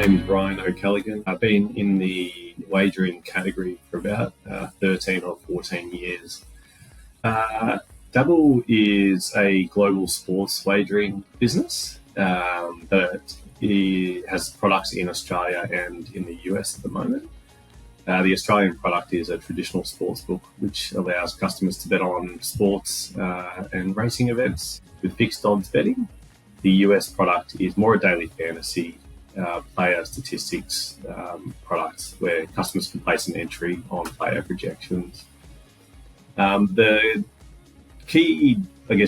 name is Brian O'Callaghan. I've been in the wagering category for about 13 or 14 years. Dabble is a global sports wagering business that has products in Australia and in the US at the moment. The Australian product is a traditional sports book, which allows customers to bet on sports and racing events with fixed odds betting. The US product is more a daily fantasy player statistics product where customers can place an entry on player projections. The key,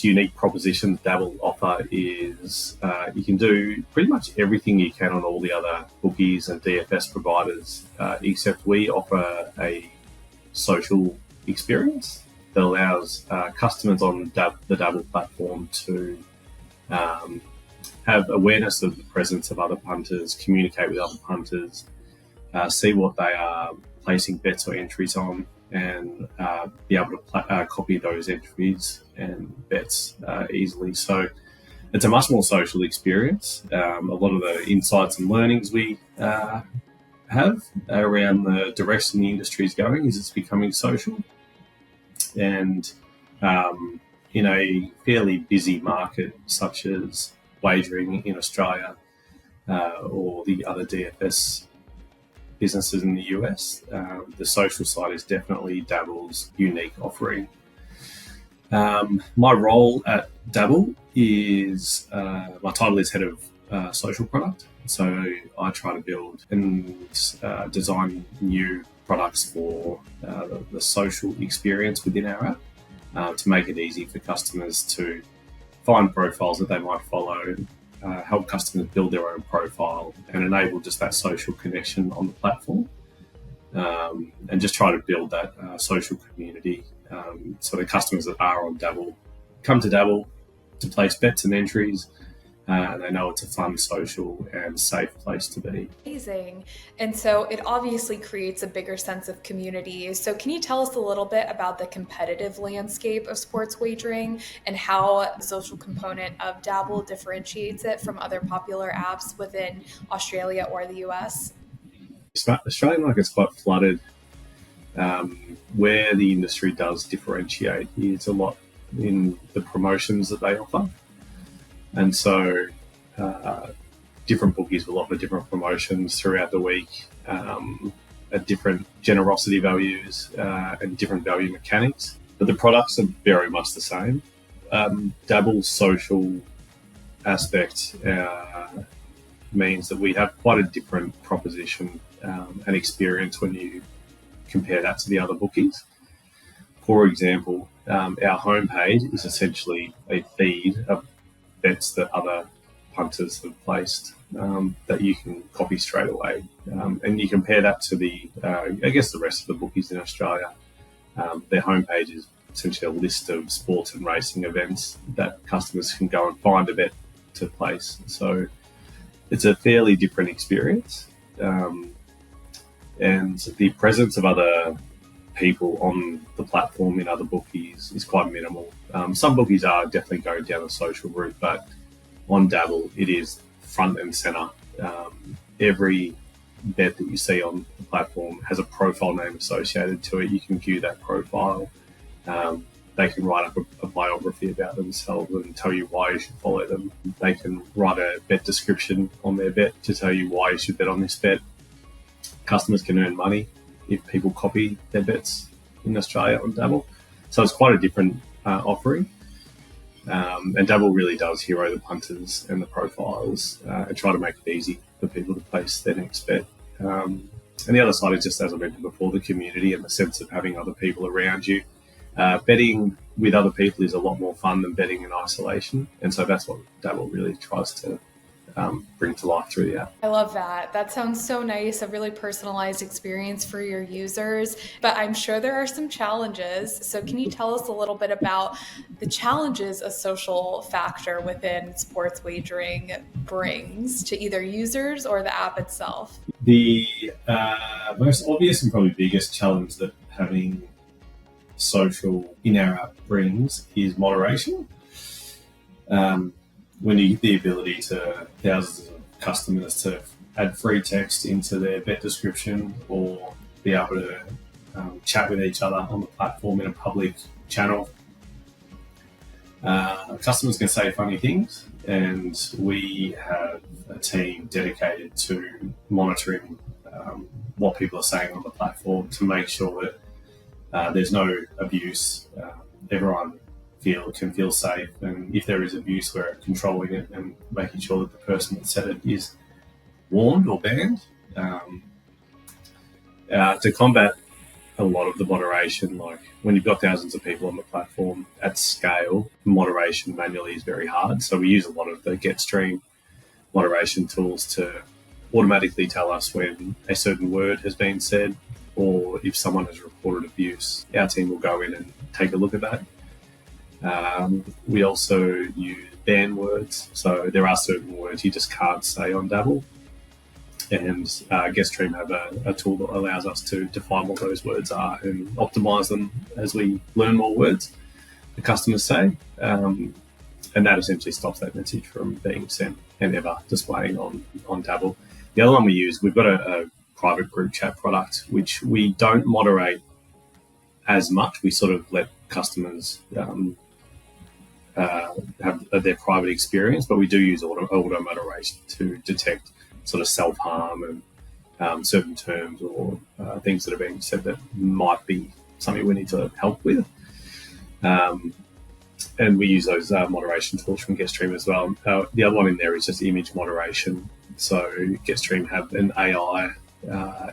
unique proposition Dabble offer is you can do pretty much everything you can on all the other bookies and DFS providers, except we offer a social experience that allows customers on the Dabble platform to have awareness of the presence of other punters, communicate with other punters, see what they are placing bets or entries on, and be able to copy those entries and bets easily. So it's a much more social experience. A lot of the insights and learnings we have around the direction the industry is going is it's becoming social. And in a fairly busy market such as wagering in Australia or the other DFS businesses in the US, the social side is definitely Dabble's unique offering. My role at Dabble is, my title is head of social product. So I try to build and design new products for the social experience within our app to make it easy for customers to find profiles that they might follow, help customers build their own profile and enable just that social connection on the platform, and just try to build that social community so the customers that are on Dabble come to Dabble to place bets and entries, and they know it's a fun, social and safe place to be. Amazing. And so it obviously creates a bigger sense of community. So can you tell us a little bit about the competitive landscape of sports wagering and how the social component of Dabble differentiates it from other popular apps within Australia or the US? The Australian market's quite flooded. Where the industry does differentiate is a lot in the promotions that they offer. And so different bookies will offer different promotions throughout the week at different generosity values and different value mechanics. But the products are very much the same. Dabble's social aspect means that we have quite a different proposition and experience when you compare that to the other bookies. For example, our homepage is essentially a feed of bets that other punters have placed that you can copy straight away. And you compare that to the rest of the bookies in Australia. Their homepage is essentially a list of sports and racing events that customers can go and find a bet to place. So it's a fairly different experience. And the presence of other people on the platform in other bookies is quite minimal. Some bookies are definitely going down the social route, but on Dabble, it is front and center. Every bet that you see on the platform has a profile name associated to it. You can view that profile. They can write up a biography about themselves and tell you why you should follow them. They can write a bet description on their bet to tell you why you should bet on this bet. Customers can earn money if people copy their bets in Australia on Dabble. So it's quite a different offering. And Dabble really does hero the punters and the profiles and try to make it easy for people to place their next bet. And the other side is just, as I mentioned before, the community and the sense of having other people around you. Betting with other people is a lot more fun than betting in isolation. And so that's what Dabble really tries to bring to life through the app. I love that. That sounds so nice, a really personalized experience for your users, but I'm sure there are some challenges. So can you tell us a little bit about the challenges a social factor within sports wagering brings to either users or the app itself? The most obvious and probably biggest challenge that having social in our app brings is moderation. When you give the ability to thousands of customers to add free text into their bet description or be able to chat with each other on the platform in a public channel. Customers can say funny things, and we have a team dedicated to monitoring what people are saying on the platform to make sure that there's no abuse. Everyone can feel safe, and if there is abuse, we're controlling it and making sure that the person that said it is warned or banned. To combat a lot of the moderation, like when you've got thousands of people on the platform at scale, moderation manually is very hard. So we use a lot of the GetStream moderation tools to automatically tell us when a certain word has been said, or if someone has reported abuse, our team will go in and take a look at that. We also use ban words. So there are certain words you just can't say on Dabble. And GetStream have a tool that allows us to define what those words are and optimize them as we learn more words the customers say. And that essentially stops that message from being sent and ever displaying on Dabble. The other one we use, we've got a private group chat product, which we don't moderate as much. We sort of let customers have their private experience, but we do use auto moderation to detect sort of self-harm and certain terms or things that are being said that might be something we need to help with. And we use those moderation tools from GetStream as well. The other one in there is just image moderation. So GetStream have an AI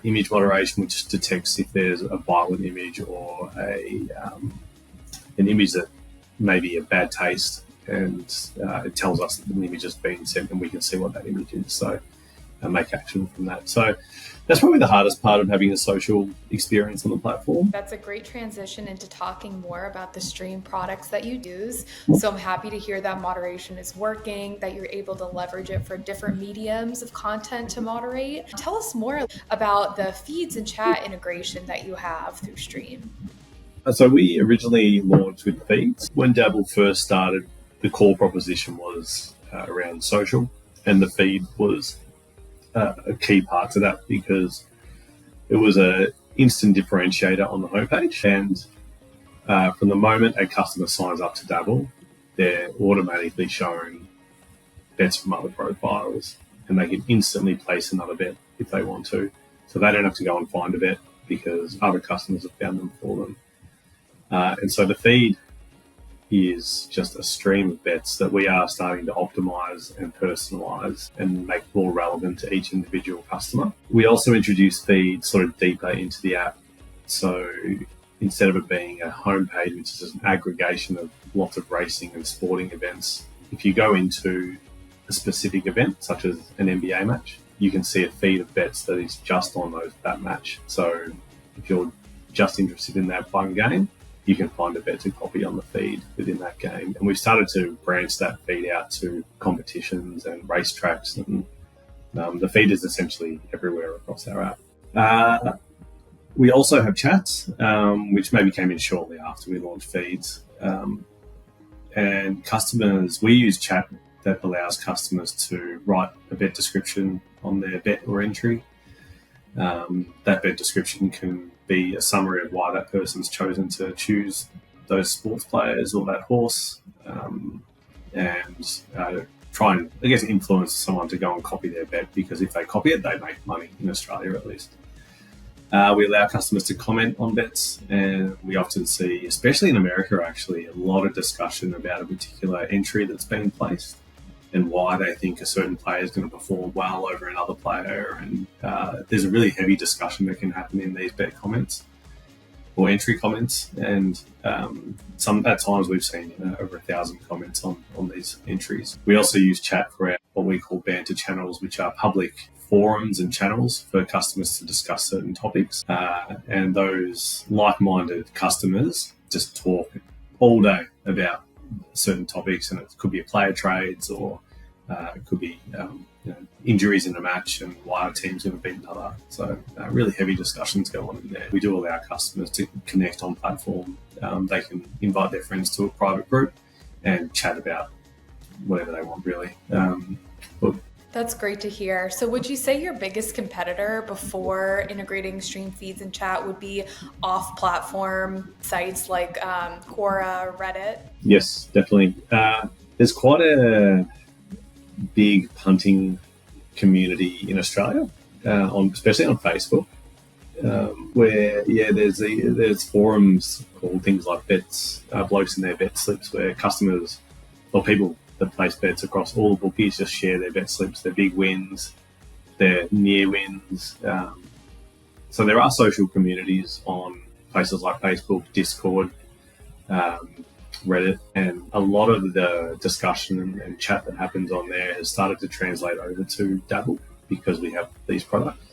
image moderation, which detects if there's a violent image or an image that may be a bad taste, and it tells us that an image has been sent and we can see what that image is. So make action from that. So that's probably the hardest part of having a social experience on the platform. That's a great transition into talking more about the stream products that you use. So I'm happy to hear that moderation is working, that you're able to leverage it for different mediums of content to moderate. Tell us more about the feeds and chat integration that you have through Stream. So we originally launched with feeds. When Dabble first started, the core proposition was around social, and the feed was a key part to that because it was an instant differentiator on the homepage. And from the moment a customer signs up to Dabble, they're automatically shown bets from other profiles, and they can instantly place another bet if they want to. So they don't have to go and find a bet because other customers have found them for them. And so the feed is just a stream of bets that we are starting to optimize and personalize and make more relevant to each individual customer. We also introduce feeds sort of deeper into the app. So instead of it being a homepage, which is an aggregation of lots of racing and sporting events, if you go into a specific event, such as an NBA match, you can see a feed of bets that is just on that match. So if you're just interested in that one game, you can find a bet to copy on the feed within that game. And we've started to branch that feed out to competitions and racetracks. And the feed is essentially everywhere across our app. We also have chats, which maybe came in shortly after we launched feeds. And customers, we use chat that allows customers to write a bet description on their bet or entry. That bet description can be a summary of why that person's chosen to choose those sports players or that horse, and try and, I guess, influence someone to go and copy their bet, because if they copy it, they make money, in Australia at least. We allow customers to comment on bets, and we often see, especially in America actually, a lot of discussion about a particular entry that's been placed and why they think a certain player is going to perform well over another player. And there's a really heavy discussion that can happen in these bet comments or entry comments. And at times we've seen over 1,000 comments on these entries. We also use chat for what we call banter channels, which are public forums and channels for customers to discuss certain topics. And those like-minded customers just talk all day about certain topics, and it could be a player trades or it could be injuries in a match and why teams have beaten another. So really heavy discussions go on in there. We do allow customers to connect on platform. They can invite their friends to a private group and chat about whatever they want, really. That's great to hear. So would you say your biggest competitor before integrating stream feeds and chat would be off-platform sites like Quora, Reddit? Yes, definitely. There's quite a big punting community in Australia, especially on Facebook, where there's forums called things like bets, blokes in their bet slips, where customers or people that place bets across all the bookies just share their bet slips, their big wins, their near wins. So there are social communities on places like Facebook, Discord, Reddit, and a lot of the discussion and chat that happens on there has started to translate over to Dabble because we have these products.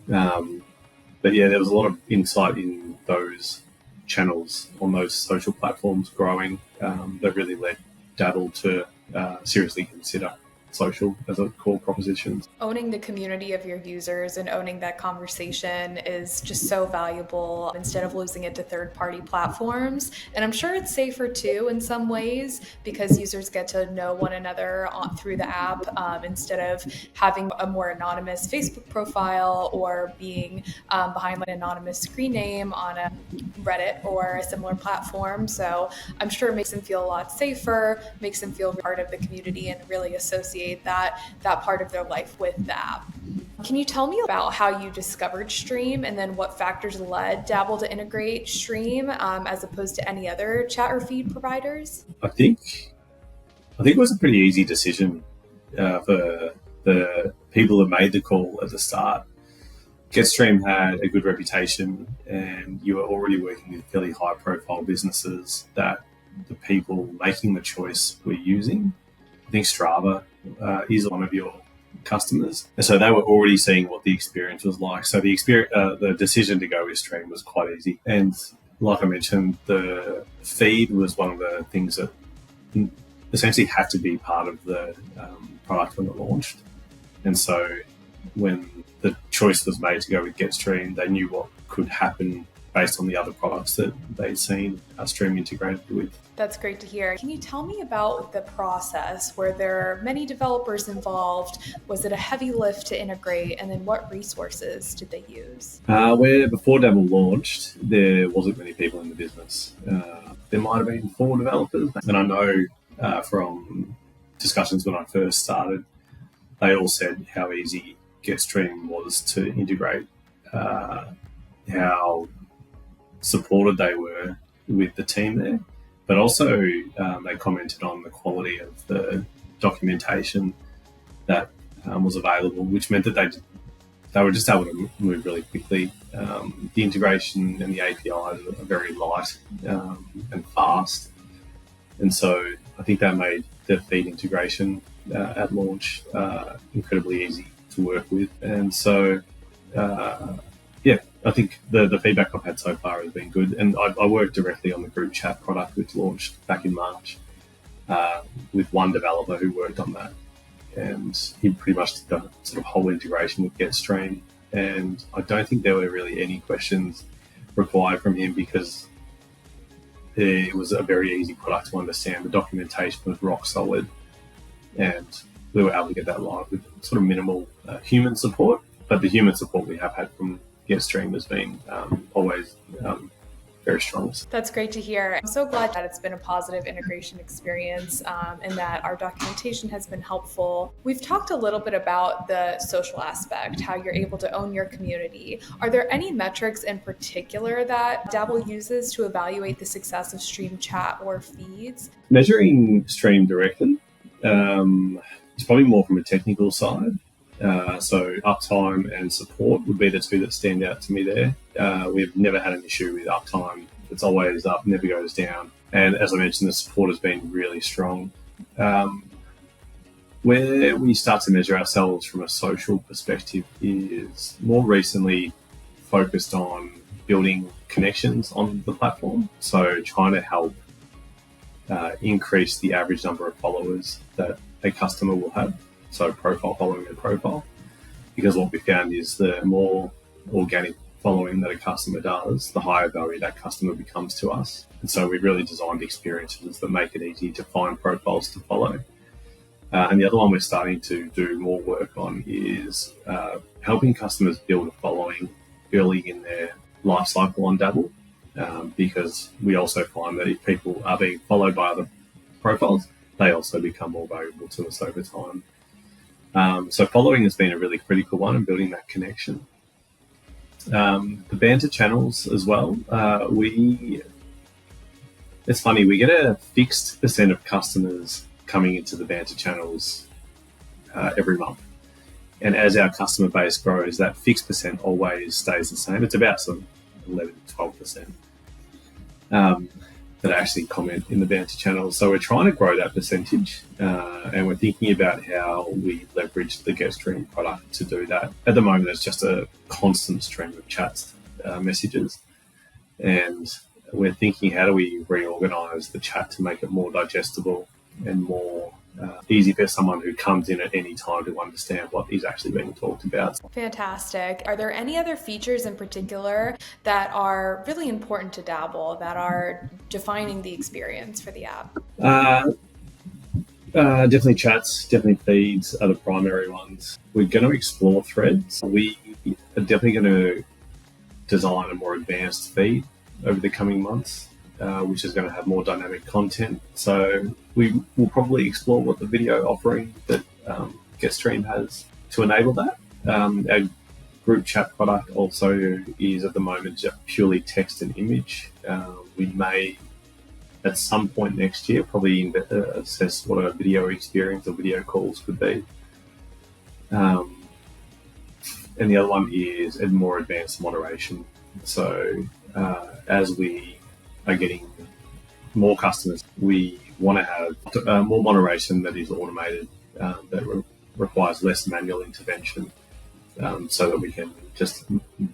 But yeah, there was a lot of insight in those channels on those social platforms growing that really led Dabble to seriously consider social as a core proposition. Owning the community of your users and owning that conversation is just so valuable instead of losing it to third-party platforms. And I'm sure it's safer too in some ways because users get to know one another through the app instead of having a more anonymous Facebook profile or being behind an anonymous screen name on a Reddit or a similar platform. So I'm sure it makes them feel a lot safer, makes them feel part of the community and really associate that part of their life with the app. Can you tell me about how you discovered Stream and then what factors led Dabble to integrate Stream as opposed to any other chat or feed providers? I think it was a pretty easy decision for the people that made the call at the start. GetStream had a good reputation, and you were already working with fairly high-profile businesses that the people making the choice were using. I think Strava is one of your customers, and so they were already seeing what the experience was like. So the decision to go with Stream was quite easy. And like I mentioned, the feed was one of the things that essentially had to be part of the product when it launched. And so when the choice was made to go with GetStream, they knew what could happen based on the other products that they'd seen Stream integrated with. That's great to hear. Can you tell me about the process? Were there many developers involved? Was it a heavy lift to integrate? And then what resources did they use? Where before Dabble launched, there wasn't many people in the business. There might have been 4 developers. And I know from discussions when I first started, they all said how easy GetStream was to integrate, how supported they were with the team there. But also they commented on the quality of the documentation that was available, which meant that they were just able to move really quickly. The integration and the APIs are very light and fast. And so I think that made the feed integration at launch incredibly easy to work with. And so, I think the feedback I've had so far has been good. And I worked directly on the group chat product, which launched back in March, with one developer who worked on that. And he pretty much did the sort of whole integration with GetStream. And I don't think there were really any questions required from him because it was a very easy product to understand. The documentation was rock solid. And we were able to get that live with sort of minimal human support. But the human support we have had from GetStream has been always very strong. That's great to hear. I'm so glad that it's been a positive integration experience and that our documentation has been helpful. We've talked a little bit about the social aspect, how you're able to own your community. Are there any metrics in particular that Dabble uses to evaluate the success of Stream chat or feeds? Measuring Stream directly is probably more from a technical side. So uptime and support would be the 2 that stand out to me there. We've never had an issue with uptime. It's always up, never goes down. And as I mentioned, the support has been really strong. Where we start to measure ourselves from a social perspective is more recently focused on building connections on the platform. So trying to help increase the average number of followers that a customer will have. So profile following a profile, because what we found is the more organic following that a customer does, the higher value that customer becomes to us. And so we've really designed experiences that make it easy to find profiles to follow. And the other one we're starting to do more work on is helping customers build a following early in their life cycle on Dabble, because we also find that if people are being followed by other profiles, they also become more valuable to us over time. So following has been a really critical one in building that connection. The banter channels as well. It's funny, we get a fixed percent of customers coming into the banter channels every month. And as our customer base grows, that fixed percent always stays the same. It's about some 11 to 12% that actually comment in the banter channels. So we're trying to grow that percentage, and we're thinking about how we leverage the GetStream product to do that. At the moment, it's just a constant stream of chats, messages, and we're thinking, how do we reorganize the chat to make it more digestible and more easy for someone who comes in at any time to understand what is actually being talked about. Fantastic. Are there any other features in particular that are really important to Dabble, that are defining the experience for the app? Definitely chats, definitely feeds are the primary ones. We're going to explore threads. We are definitely going to design a more advanced feed over the coming months, which is going to have more dynamic content. So we will probably explore what the video offering that GetStream has to enable that. Our group chat product also is at the moment just purely text and image. We may, at some point next year, probably assess what a video experience or video calls could be. And the other one is a more advanced moderation. So as we are getting more customers, we want to have more moderation that is automated, that requires less manual intervention, so that we can just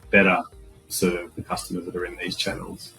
better serve the customers that are in these channels.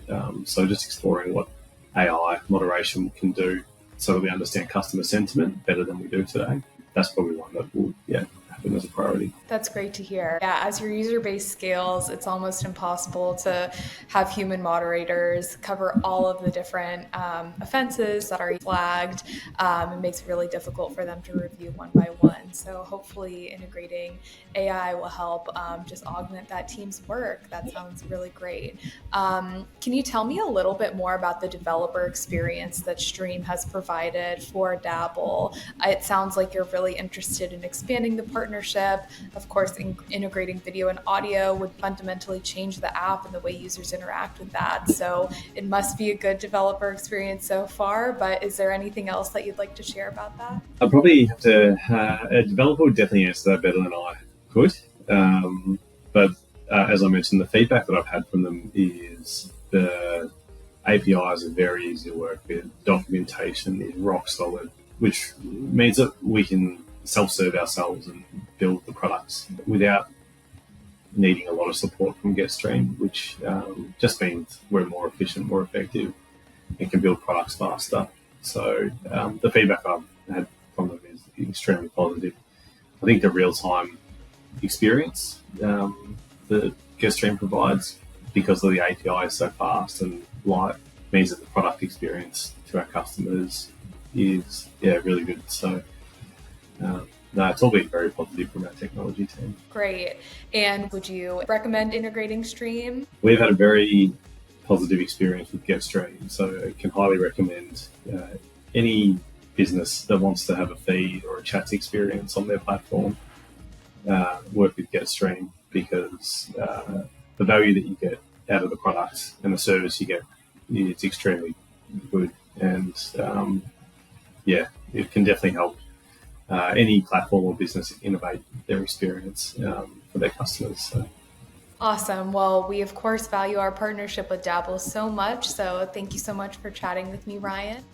So just exploring what AI moderation can do so that we understand customer sentiment better than we do today. That's probably one that will happen as a priority. That's great to hear. Yeah, as your user base scales, it's almost impossible to have human moderators cover all of the different offenses that are flagged. It makes it really difficult for them to review one by one. So hopefully integrating AI will help just augment that team's work. That sounds really great. Can you tell me a little bit more about the developer experience that Stream has provided for Dabble? It sounds like you're really interested in expanding the partnership. Of course, integrating video and audio would fundamentally change the app and the way users interact with that. So it must be a good developer experience so far, but is there anything else that you'd like to share about that? I'd probably have to, a developer would definitely answer that better than I could. But as I mentioned, the feedback that I've had from them is the APIs are very easy to work with. Documentation is rock solid, which means that we can self-serve ourselves and build the products without needing a lot of support from GetStream, which just means we're more efficient, more effective, and can build products faster. So the feedback I've had from them is extremely positive. I think the real-time experience that GetStream provides, because of the API is so fast and light, means that the product experience to our customers is really good. So no, it's all been very positive from our technology team. Great. And would you recommend integrating Stream? We've had a very positive experience with GetStream, so I can highly recommend any business that wants to have a feed or a chat experience on their platform work with GetStream, because the value that you get out of the product and the service you get is extremely good, and it can definitely help any platform or business innovate their experience for their customers. So. Awesome. Well, we of course value our partnership with Dabble so much. So thank you so much for chatting with me, Ryan.